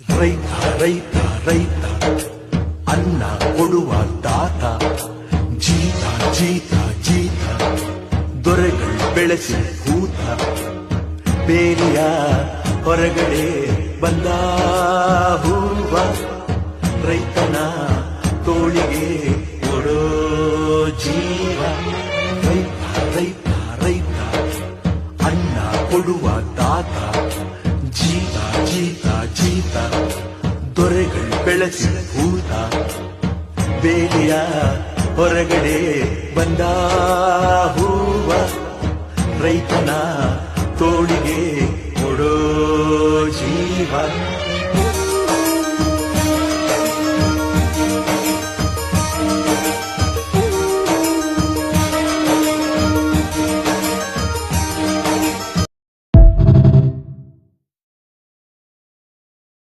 ರೈತ ರೈತ ರೈತ ಅನ್ನ ಕೊಡುವ ತಾತ ಜೀತ ಜೀತ ಜೀತ ದೊರೆಗಳು ಬೆಳೆಸಿ ಭೂತ ಬೇಲಿಯ ಹೊರಗಡೆ ಬಂದ ಹೂವ ರೈತನ ತೋಳಿಗೆ ಕೊಡೋ ಜೀವ ರೈತ ರೈತ ರೈತ ಅನ್ನ ಕೊಡುವ ತಾತ ಜೀತ ಜೀತ ಜೀತ ದೊರೆಗಳು ಬೆಳೆಸಿ ಭೂತ ಬೇಲಿಯ ಹೊರಗಡೆ ಬಂದ ಹೂವ ರೈತನ ತೋಳಿಗೆ ಕೊಡೋ ಜೀವ